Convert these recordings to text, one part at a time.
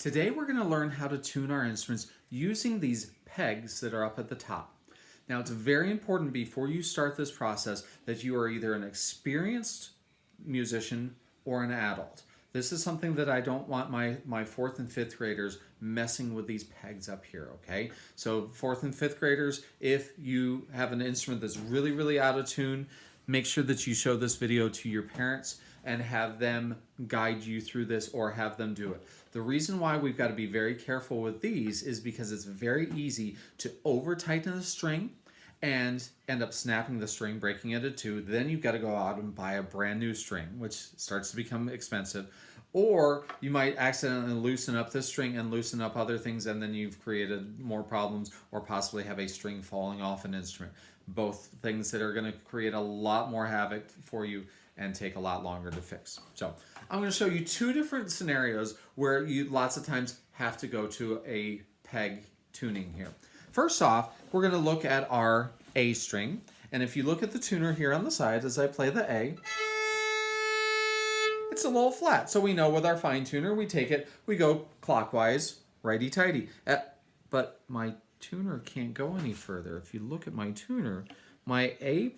Today we're going to learn how to tune our instruments using these pegs that are up at the top. Now it's very important before you start this process that you are either an experienced musician or an adult. This is something that I don't want my fourth and fifth graders messing with these pegs up here, okay? So fourth and fifth graders, if you have an instrument that's really out of tune, make sure that you show this video to your parents and have them guide you through this or have them do it. The reason why we've got to be very careful with these is because it's very easy to over tighten the string and end up snapping the string, breaking it in two. Then you've got to go out and buy a brand new string, which starts to become expensive. Or you might accidentally loosen up this string and loosen up other things, and then you've created more problems or possibly have a string falling off an instrument. Both things that are going to create a lot more havoc for you and take a lot longer to fix. So I'm going to show you two different scenarios where you lots of times have to go to a peg tuning here. First off, we're going to look at our A string. And if you look at the tuner here on the side as I play the A, it's a little flat. So we know with our fine tuner, we take it, we go clockwise, righty-tighty. But my tuner can't go any further. If you look at my tuner, my A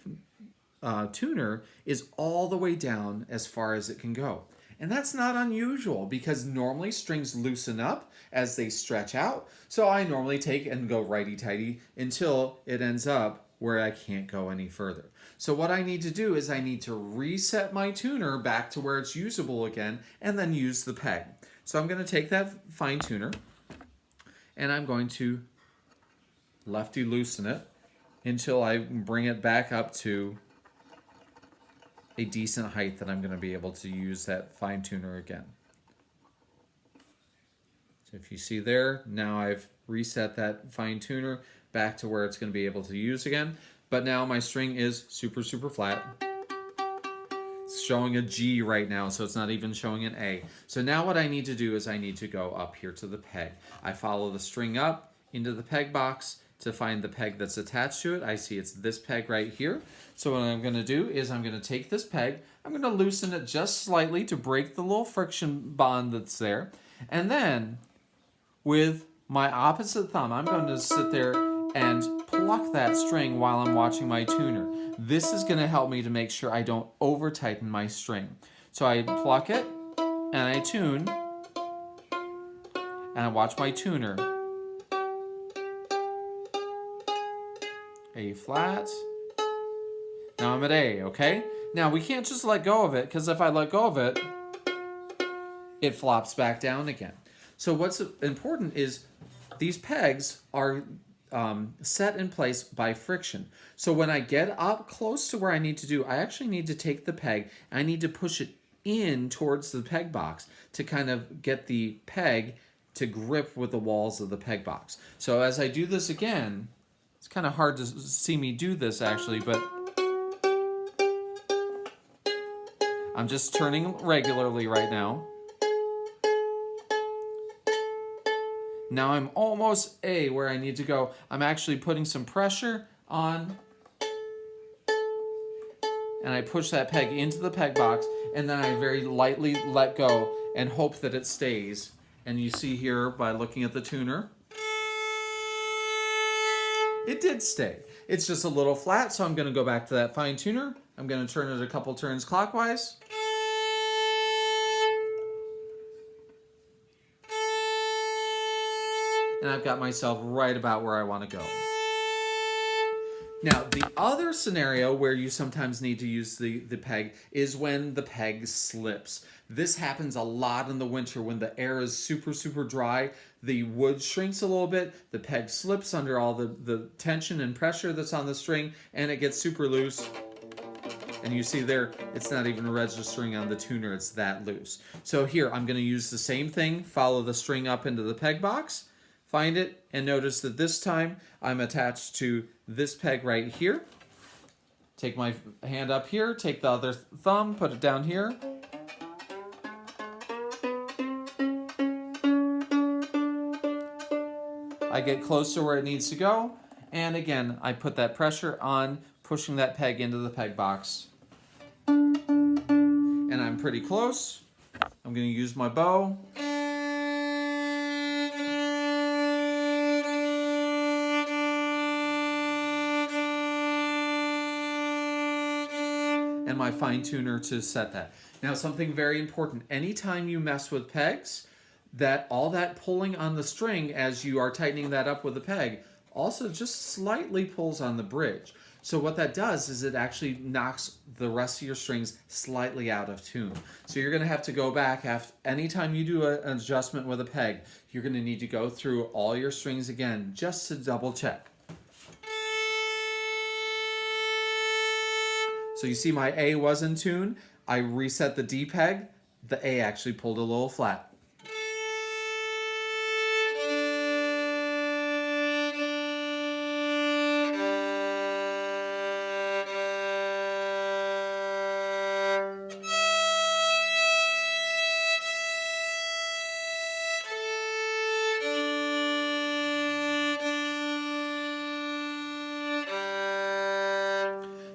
tuner is all the way down as far as it can go. And that's not unusual because normally strings loosen up as they stretch out. So I normally take and go righty-tighty until it ends up where I can't go any further. So what I need to do is I need to reset my tuner back to where it's usable again and then use the peg. So I'm going to take that fine tuner and I'm going to lefty loosen it until I bring it back up to a decent height that I'm going to be able to use that fine tuner again. So if you see there, now I've reset that fine tuner back to where it's going to be able to use again. But now my string is super flat. It's showing a G right now, so it's not even showing an A. So now what I need to do is I need to go up here to the peg. I follow the string up into the peg box to find the peg that's attached to it. I see it's this peg right here. So what I'm going to do is I'm going to take this peg, I'm going to loosen it just slightly to break the little friction bond that's there. And then with my opposite thumb, I'm going to sit there and pluck that string while I'm watching my tuner. This is going to help me to make sure I don't over tighten my string. So I pluck it and I tune and I watch my tuner. A flat. Now I'm at A, okay? Now we can't just let go of it because if I let go of it, it flops back down again. So what's important is these pegs are set in place by friction. So when I get up close to where I need to do, I actually need to take the peg and I need to push it in towards the peg box to kind of get the peg to grip with the walls of the peg box. So as I do this again, it's kind of hard to see me do this actually, but I'm just turning regularly right now. Now I'm almost A where I need to go. I'm actually putting some pressure on and I push that peg into the peg box and then I very lightly let go and hope that it stays. And you see here by looking at the tuner, it did stay. It's just a little flat, so I'm going to go back to that fine tuner. I'm going to turn it a couple turns clockwise. And I've got myself right about where I want to go. Now, the other scenario where you sometimes need to use the peg is when the peg slips. This happens a lot in the winter when the air is super dry. The wood shrinks a little bit, the peg slips under all the tension and pressure that's on the string, and it gets super loose. And you see there, it's not even registering on the tuner, it's that loose. So here, I'm going to use the same thing, follow the string up into the peg box, find it, and notice that this time I'm attached to this peg right here. Take my hand up here, take the other thumb, put it down here. I get close to where it needs to go, and again, I put that pressure on, pushing that peg into the peg box. And I'm pretty close. I'm going to use my bow. and my fine tuner to set that. Now, something very important, anytime you mess with pegs, that all that pulling on the string as you are tightening that up with a peg also just slightly pulls on the bridge. So what that does is it actually knocks the rest of your strings slightly out of tune. So you're going to have to go back anytime you do an adjustment with a peg, you're going to need to go through all your strings again just to double check. So you see my A was in tune. I reset the D peg. The A actually pulled a little flat.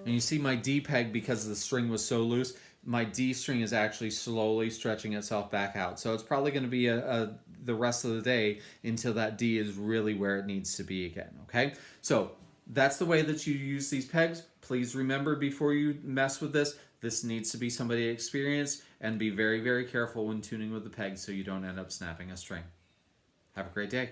And you see my D peg, because the string was so loose, my D string is actually slowly stretching itself back out. So it's probably going to be the rest of the day until that D is really where it needs to be again, okay? So that's the way that you use these pegs. Please remember, before you mess with this needs to be somebody experienced, and be very, very careful when tuning with the pegs so you don't end up snapping a string. Have a great day.